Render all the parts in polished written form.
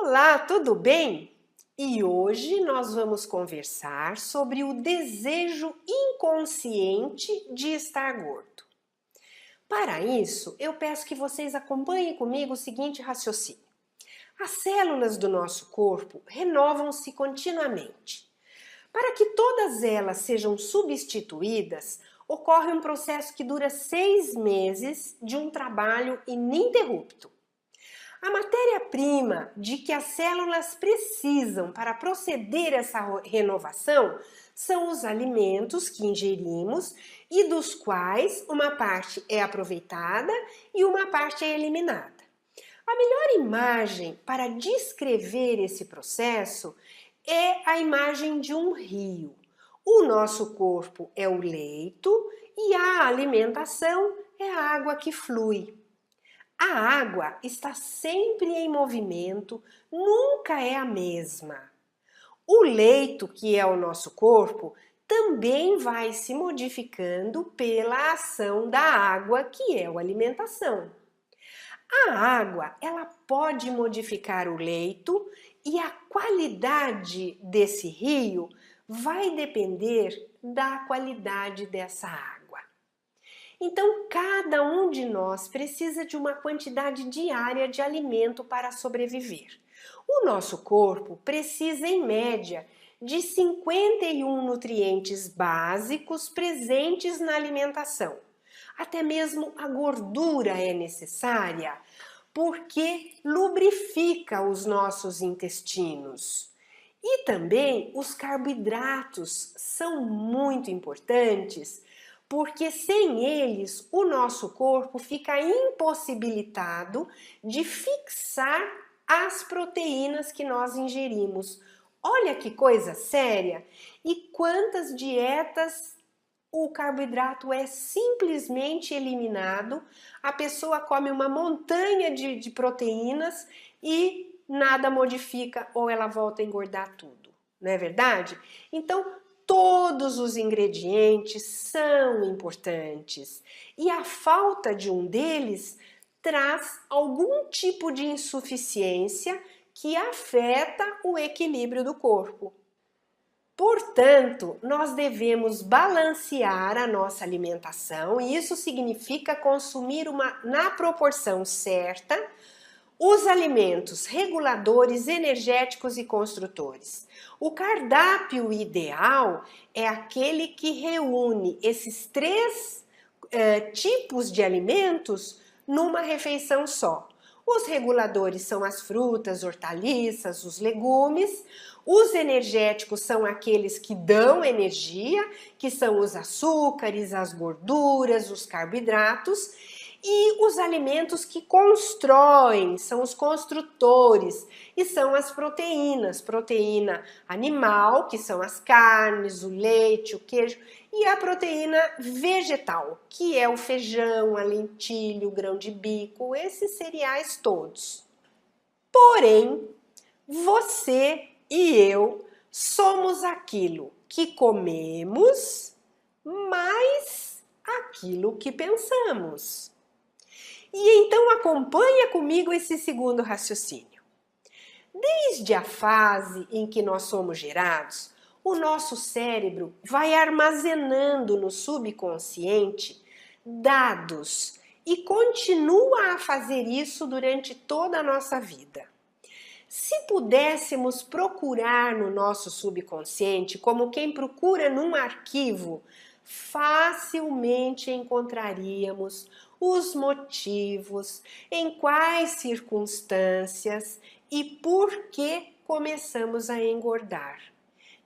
Olá, tudo bem? E hoje nós vamos conversar sobre o desejo inconsciente de estar gordo. Para isso, eu peço que vocês acompanhem comigo o seguinte raciocínio. As células do nosso corpo renovam-se continuamente. Para que todas elas sejam substituídas, ocorre um processo que dura 6 meses de um trabalho ininterrupto. A matéria-prima de que as células precisam para proceder essa renovação são os alimentos que ingerimos e dos quais uma parte é aproveitada e uma parte é eliminada. A melhor imagem para descrever esse processo é a imagem de um rio. O nosso corpo é o leito e a alimentação é a água que flui. A água está sempre em movimento, nunca é a mesma. O leito, que é o nosso corpo, também vai se modificando pela ação da água, que é a alimentação. A água, ela pode modificar o leito e a qualidade desse rio vai depender da qualidade dessa água. Então, cada um de nós precisa de uma quantidade diária de alimento para sobreviver. O nosso corpo precisa, em média, de 51 nutrientes básicos presentes na alimentação. Até mesmo a gordura é necessária, porque lubrifica os nossos intestinos. E também os carboidratos são muito importantes, porque sem eles o nosso corpo fica impossibilitado de fixar as proteínas que nós ingerimos. Olha que coisa séria! E quantas dietas o carboidrato é simplesmente eliminado, a pessoa come uma montanha de proteínas e nada modifica ou ela volta a engordar tudo, não é verdade? Então, todos os ingredientes são importantes e a falta de um deles traz algum tipo de insuficiência que afeta o equilíbrio do corpo. Portanto, nós devemos balancear a nossa alimentação e isso significa consumir na proporção certa os alimentos reguladores, energéticos e construtores. O cardápio ideal é aquele que reúne esses três tipos de alimentos numa refeição só. Os reguladores são as frutas, hortaliças, os legumes. Os energéticos são aqueles que dão energia, que são os açúcares, as gorduras, os carboidratos. E os alimentos que constroem, são os construtores, e são as proteínas, proteína animal, que são as carnes, o leite, o queijo, e a proteína vegetal, que é o feijão, a lentilha, o grão de bico, esses cereais todos. Porém, você e eu somos aquilo que comemos, mais aquilo que pensamos. E então acompanha comigo esse segundo raciocínio. Desde a fase em que nós somos gerados, o nosso cérebro vai armazenando no subconsciente dados e continua a fazer isso durante toda a nossa vida. Se pudéssemos procurar no nosso subconsciente, como quem procura num arquivo, facilmente encontraríamos os motivos, em quais circunstâncias e por que começamos a engordar.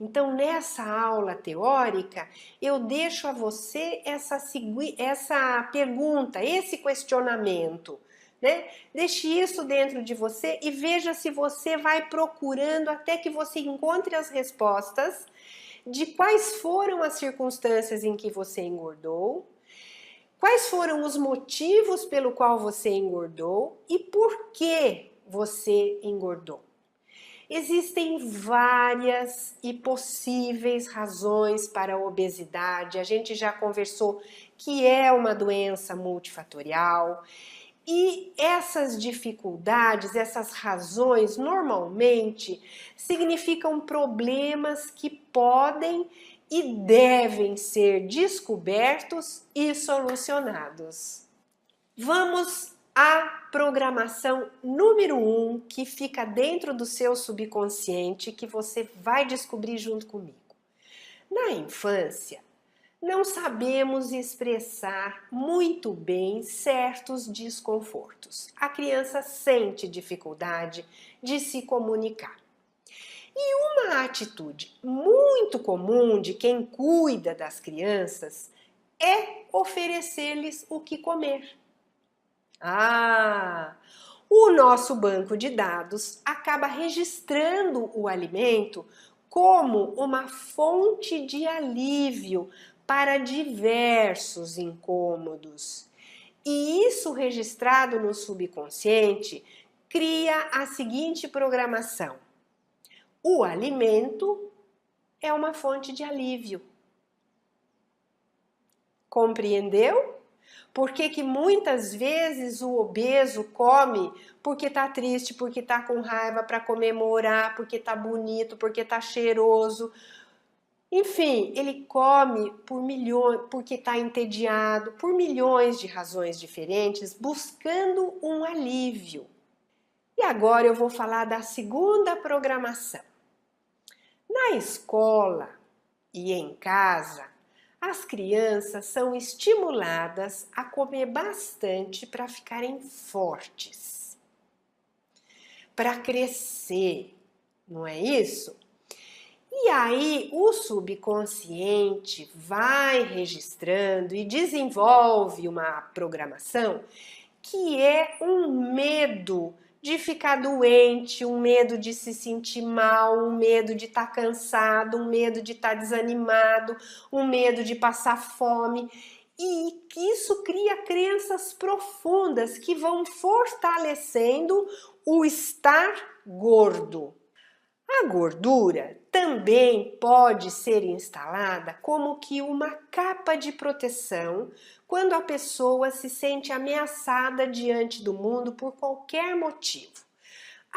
Então, nessa aula teórica, eu deixo a você essa pergunta, esse questionamento, né? Deixe isso dentro de você e veja se você vai procurando até que você encontre as respostas de quais foram as circunstâncias em que você engordou, quais foram os motivos pelo qual você engordou e por que você engordou. Existem várias e possíveis razões para a obesidade. A gente já conversou que é uma doença multifatorial E essas dificuldades, essas razões, normalmente significam problemas que podem e devem ser descobertos e solucionados. Vamos à programação número 1, que fica dentro do seu subconsciente, que você vai descobrir junto comigo. Na infância, não sabemos expressar muito bem certos desconfortos. A criança sente dificuldade de se comunicar. E uma atitude muito comum de quem cuida das crianças é oferecer-lhes o que comer. O nosso banco de dados acaba registrando o alimento como uma fonte de alívio para diversos incômodos. E isso registrado no subconsciente cria a seguinte programação: o alimento é uma fonte de alívio. Compreendeu? Por que muitas vezes o obeso come porque está triste, porque está com raiva, para comemorar, porque está bonito, porque está cheiroso. Enfim, ele come por milhões, porque está entediado, por milhões de razões diferentes, buscando um alívio. E agora eu vou falar da segunda programação. Na escola e em casa, as crianças são estimuladas a comer bastante para ficarem fortes, para crescer, não é isso? E aí o subconsciente vai registrando e desenvolve uma programação que é um medo de ficar doente, um medo de se sentir mal, um medo de estar cansado, um medo de estar desanimado, um medo de passar fome. E isso cria crenças profundas que vão fortalecendo o estar gordo. A gordura também pode ser instalada como que uma capa de proteção quando a pessoa se sente ameaçada diante do mundo por qualquer motivo.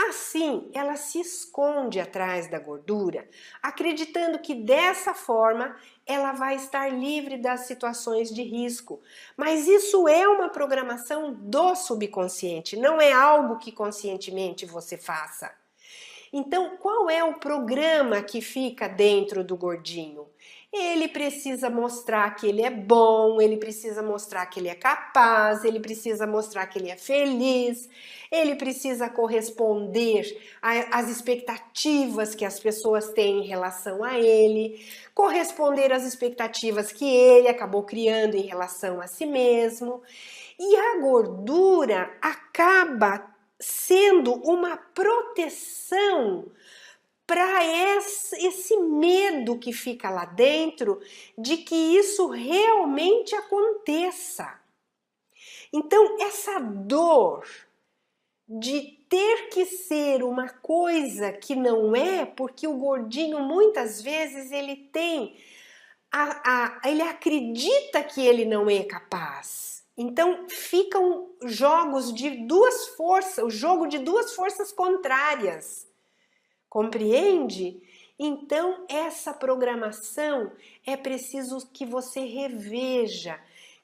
Assim, ela se esconde atrás da gordura, acreditando que dessa forma ela vai estar livre das situações de risco. Mas isso é uma programação do subconsciente, não é algo que conscientemente você faça. Então, qual é o programa que fica dentro do gordinho? Ele precisa mostrar que ele é bom, ele precisa mostrar que ele é capaz, ele precisa mostrar que ele é feliz, ele precisa corresponder às expectativas que as pessoas têm em relação a ele, corresponder às expectativas que ele acabou criando em relação a si mesmo. E a gordura acaba sendo uma proteção para esse medo que fica lá dentro de que isso realmente aconteça. Então, essa dor de ter que ser uma coisa que não é, porque o gordinho muitas vezes ele tem, ele acredita que ele não é capaz. Então ficam jogos de duas forças, o jogo de duas forças contrárias. Compreende? Então essa programação é preciso que você reveja,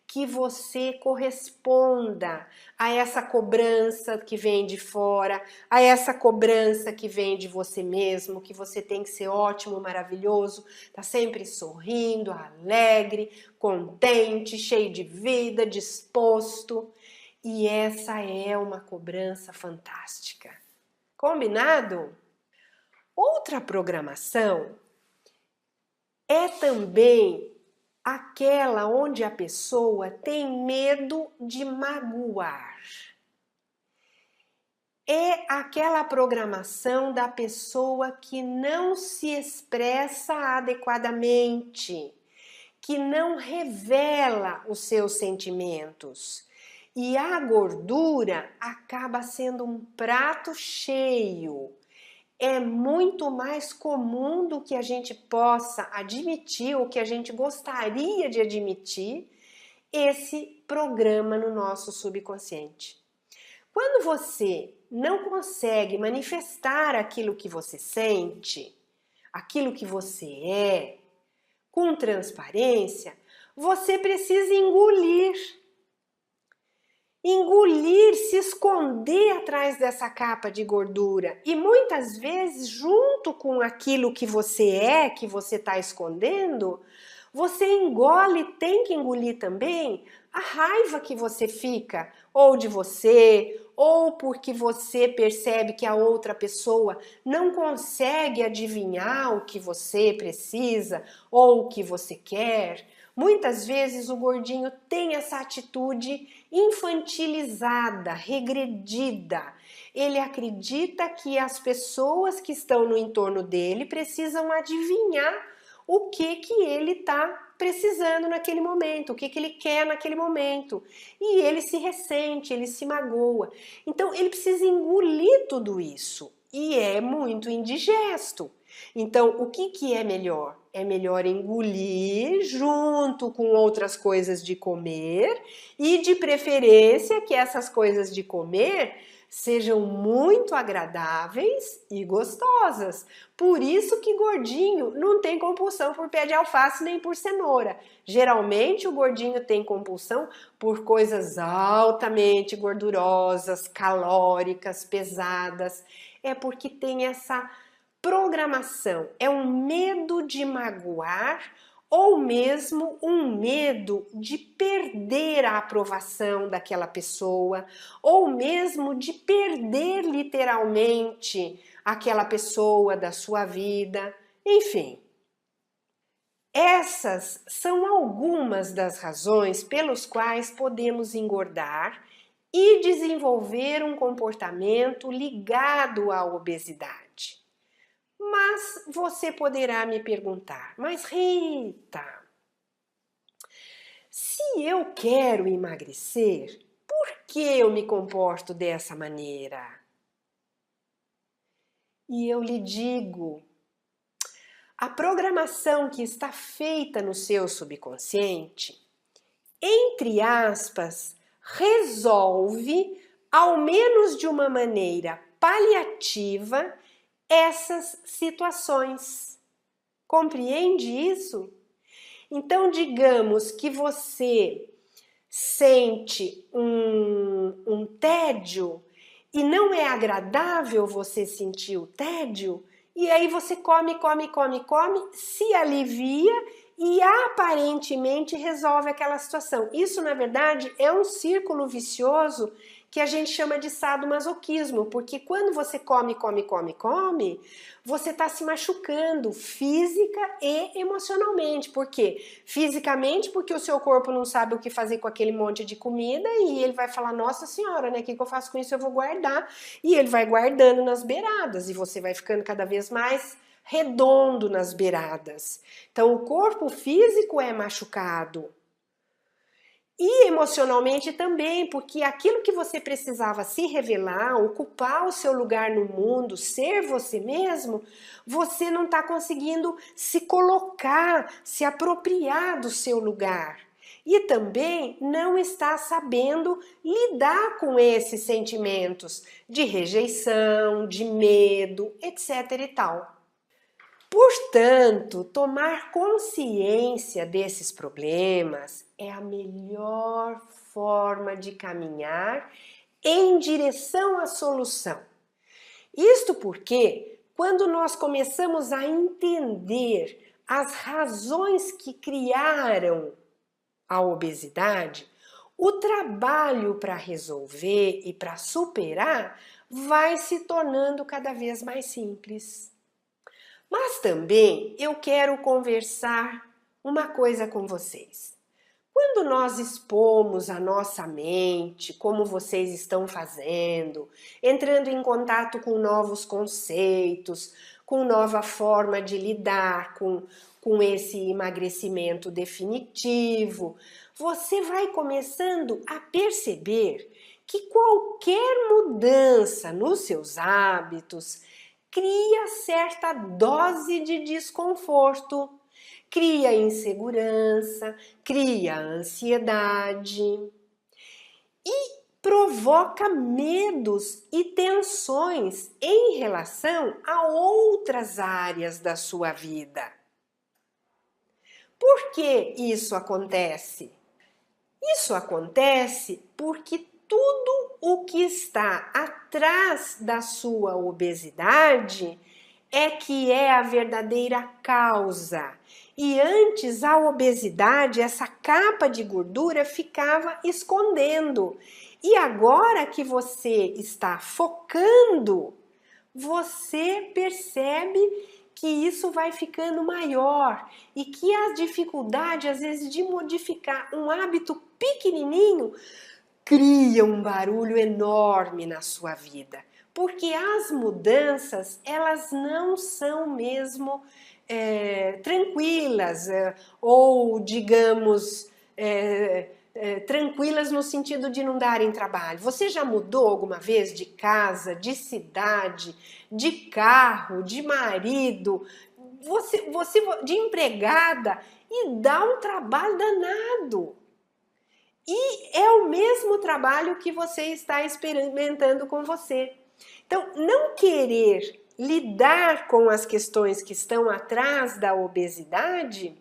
que você corresponda a essa cobrança que vem de fora, a essa cobrança que vem de você mesmo, que você tem que ser ótimo, maravilhoso, tá sempre sorrindo, alegre, contente, cheio de vida, disposto. E essa é uma cobrança fantástica. Combinado? Outra programação é também aquela onde a pessoa tem medo de magoar. É aquela programação da pessoa que não se expressa adequadamente, que não revela os seus sentimentos. E a gordura acaba sendo um prato cheio. É muito mais comum do que a gente possa admitir, ou que a gente gostaria de admitir, esse programa no nosso subconsciente. Quando você não consegue manifestar aquilo que você sente, aquilo que você é, com transparência, você precisa engolir. Engolir, se esconder atrás dessa capa de gordura. E muitas vezes, junto com aquilo que você é, que você está escondendo, você engole, tem que engolir também a raiva que você fica, ou de você, ou porque você percebe que a outra pessoa não consegue adivinhar o que você precisa ou o que você quer. Muitas vezes o gordinho tem essa atitude infantilizada, regredida. Ele acredita que as pessoas que estão no entorno dele precisam adivinhar o que ele está precisando naquele momento, o que ele quer naquele momento. E ele se ressente, ele se magoa. Então ele precisa engolir tudo isso. E é muito indigesto. Então, o que é melhor? É melhor engolir junto com outras coisas de comer e, de preferência, que essas coisas de comer sejam muito agradáveis e gostosas. Por isso que gordinho não tem compulsão por pé de alface nem por cenoura. Geralmente o gordinho tem compulsão por coisas altamente gordurosas, calóricas, pesadas. É porque tem essa programação, é um medo de magoar ou mesmo um medo de perder a aprovação daquela pessoa, ou mesmo de perder literalmente aquela pessoa da sua vida, enfim. Essas são algumas das razões pelas quais podemos engordar e desenvolver um comportamento ligado à obesidade. Mas você poderá me perguntar, mas Rita, se eu quero emagrecer, por que eu me comporto dessa maneira? E eu lhe digo, a programação que está feita no seu subconsciente, entre aspas, resolve, ao menos de uma maneira paliativa, essas situações. Compreende isso? Então, digamos que você sente um tédio e não é agradável você sentir o tédio, e aí você come, se alivia e aparentemente resolve aquela situação. Isso, na verdade, é um círculo vicioso que a gente chama de sadomasoquismo, porque quando você come, você está se machucando física e emocionalmente. Por quê? Fisicamente, porque o seu corpo não sabe o que fazer com aquele monte de comida e ele vai falar, nossa senhora, né, o que eu faço com isso? Eu vou guardar. E ele vai guardando nas beiradas e você vai ficando cada vez mais redondo nas beiradas. Então, o corpo físico é machucado. E emocionalmente também, porque aquilo que você precisava se revelar, ocupar o seu lugar no mundo, ser você mesmo, você não está conseguindo se colocar, se apropriar do seu lugar. E também não está sabendo lidar com esses sentimentos de rejeição, de medo, etc. e tal. Portanto, tomar consciência desses problemas é a melhor forma de caminhar em direção à solução. Isto porque, quando nós começamos a entender as razões que criaram a obesidade, o trabalho para resolver e para superar vai se tornando cada vez mais simples. Mas também eu quero conversar uma coisa com vocês. Quando nós expomos a nossa mente, como vocês estão fazendo, entrando em contato com novos conceitos, com nova forma de lidar com esse emagrecimento definitivo, você vai começando a perceber que qualquer mudança nos seus hábitos cria certa dose de desconforto, cria insegurança, cria ansiedade. E provoca medos e tensões em relação a outras áreas da sua vida. Por que isso acontece? Isso acontece porque tudo o que está atrás da sua obesidade é que é a verdadeira causa. E antes a obesidade, essa capa de gordura, ficava escondendo. E agora que você está focando, você percebe que isso vai ficando maior e que a dificuldade, às vezes, de modificar um hábito pequenininho cria um barulho enorme na sua vida. Porque as mudanças, elas não são mesmo tranquilas, ou digamos, tranquilas no sentido de não darem trabalho. Você já mudou alguma vez de casa, de cidade, de carro, de marido, você de empregada, e dá um trabalho danado. E é o mesmo trabalho que você está experimentando com você. Então, não querer lidar com as questões que estão atrás da obesidade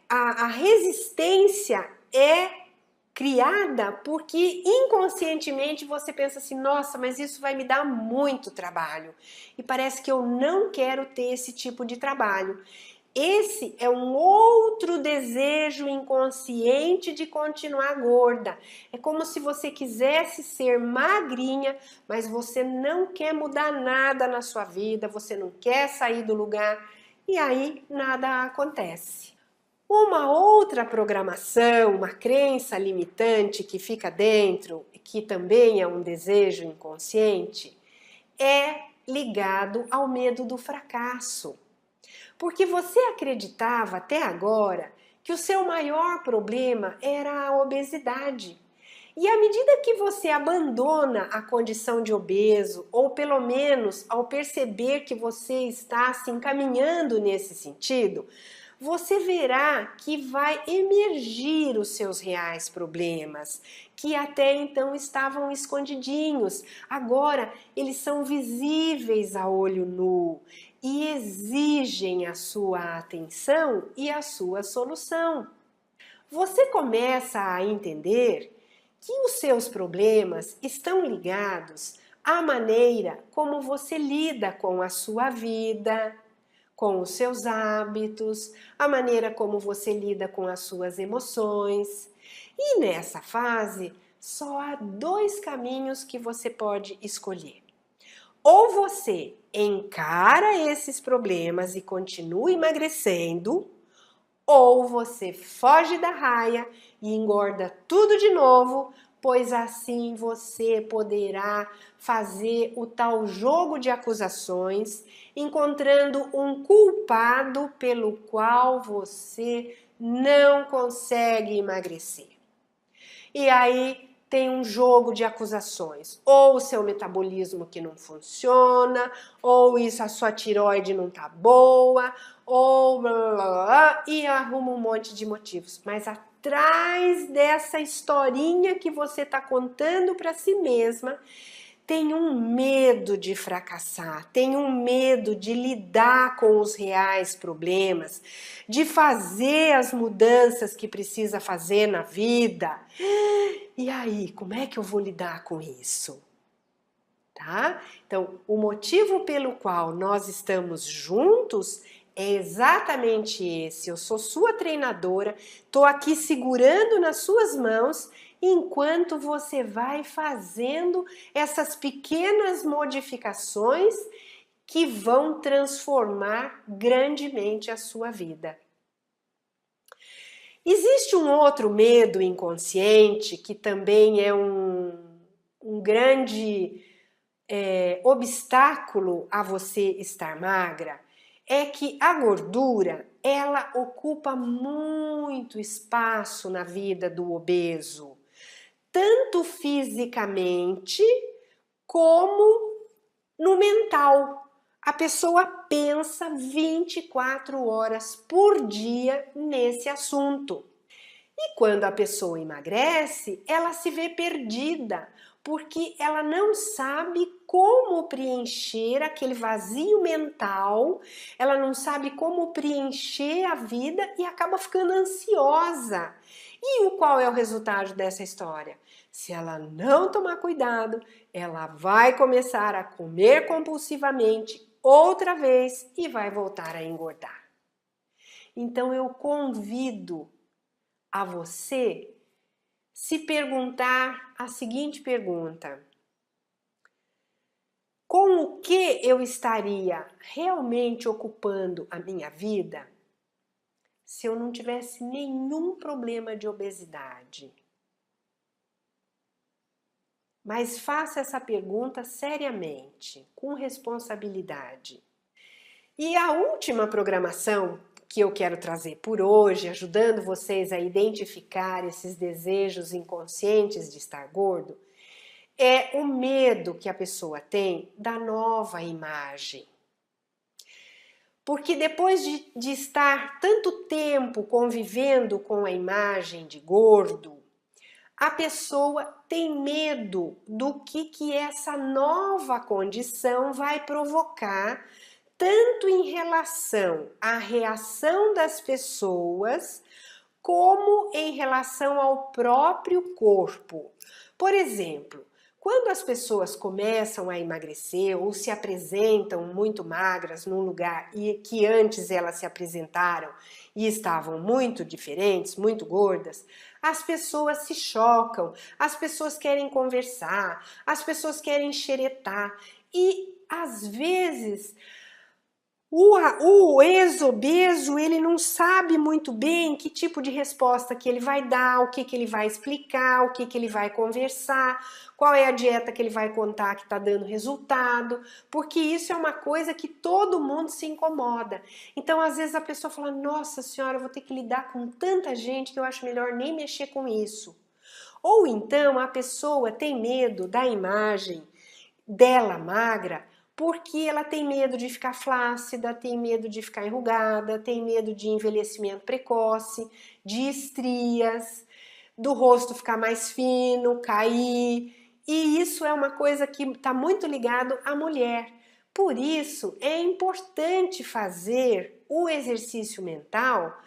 a resistência é criada porque inconscientemente você pensa assim, nossa, mas isso vai me dar muito trabalho e parece que eu não quero ter esse tipo de trabalho. Esse é um outro desejo inconsciente de continuar gorda. É como se você quisesse ser magrinha, mas você não quer mudar nada na sua vida, você não quer sair do lugar e aí nada acontece. Uma outra programação, uma crença limitante que fica dentro, que também é um desejo inconsciente, é ligado ao medo do fracasso. Porque você acreditava até agora que o seu maior problema era a obesidade. E à medida que você abandona a condição de obeso, ou pelo menos ao perceber que você está se encaminhando nesse sentido, você verá que vai emergir os seus reais problemas, que até então estavam escondidinhos. Agora eles são visíveis a olho nu e exigem a sua atenção e a sua solução. Você começa a entender que os seus problemas estão ligados à maneira como você lida com a sua vida, com os seus hábitos, a maneira como você lida com as suas emoções. E nessa fase, só há dois caminhos que você pode escolher. Ou você encara esses problemas e continua emagrecendo, ou você foge da raia e engorda tudo de novo, pois assim você poderá fazer o tal jogo de acusações, encontrando um culpado pelo qual você não consegue emagrecer. E aí tem um jogo de acusações, ou o seu metabolismo que não funciona, ou isso a sua tireoide não tá boa, ou blá, blá, blá, e arruma um monte de motivos. Mas atrás dessa historinha que você tá contando para si mesma, tem um medo de fracassar, tem um medo de lidar com os reais problemas, de fazer as mudanças que precisa fazer na vida. E aí, como é que eu vou lidar com isso? Tá? Então, o motivo pelo qual nós estamos juntos é exatamente esse. Eu sou sua treinadora, tô aqui segurando nas suas mãos enquanto você vai fazendo essas pequenas modificações que vão transformar grandemente a sua vida. Existe um outro medo inconsciente que também é um grande obstáculo a você estar magra, é que a gordura, ela ocupa muito espaço na vida do obeso, tanto fisicamente como no mental. A pessoa pensa 24 horas por dia nesse assunto. E quando a pessoa emagrece, ela se vê perdida, porque ela não sabe como preencher aquele vazio mental, ela não sabe como preencher a vida e acaba ficando ansiosa. E qual é o resultado dessa história? Se ela não tomar cuidado, ela vai começar a comer compulsivamente outra vez e vai voltar a engordar. Então eu convido a você se perguntar a seguinte pergunta: com o que eu estaria realmente ocupando a minha vida se eu não tivesse nenhum problema de obesidade? Mas faça essa pergunta seriamente, com responsabilidade. E a última programação que eu quero trazer por hoje, ajudando vocês a identificar esses desejos inconscientes de estar gordo, é o medo que a pessoa tem da nova imagem. Porque depois de estar tanto tempo convivendo com a imagem de gordo, a pessoa tem medo do que essa nova condição vai provocar, tanto em relação à reação das pessoas, como em relação ao próprio corpo. Por exemplo, quando as pessoas começam a emagrecer ou se apresentam muito magras num lugar e que antes elas se apresentaram e estavam muito diferentes, muito gordas, as pessoas se chocam, as pessoas querem conversar, as pessoas querem xeretar e às vezes o ex-obeso, ele não sabe muito bem que tipo de resposta que ele vai dar, o que ele vai explicar, o que ele vai conversar, qual é a dieta que ele vai contar que está dando resultado, porque isso é uma coisa que todo mundo se incomoda. Então, às vezes a pessoa fala, nossa senhora, eu vou ter que lidar com tanta gente que eu acho melhor nem mexer com isso. Ou então a pessoa tem medo da imagem dela magra, porque ela tem medo de ficar flácida, tem medo de ficar enrugada, tem medo de envelhecimento precoce, de estrias, do rosto ficar mais fino, cair. E isso é uma coisa que está muito ligado à mulher. Por isso é importante fazer o exercício mental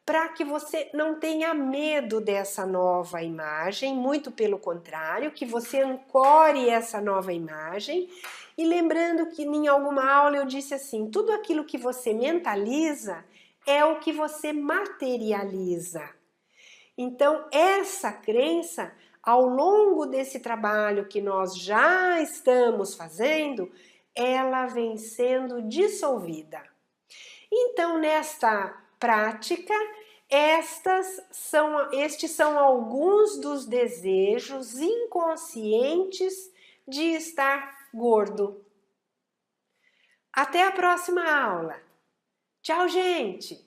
para que você não tenha medo dessa nova imagem, muito pelo contrário, que você ancore essa nova imagem. E lembrando que em alguma aula eu disse assim, tudo aquilo que você mentaliza é o que você materializa. Então, essa crença, ao longo desse trabalho que nós já estamos fazendo, ela vem sendo dissolvida. Então, nesta prática, estes são alguns dos desejos inconscientes de estar gordo. Até a próxima aula. Tchau, gente!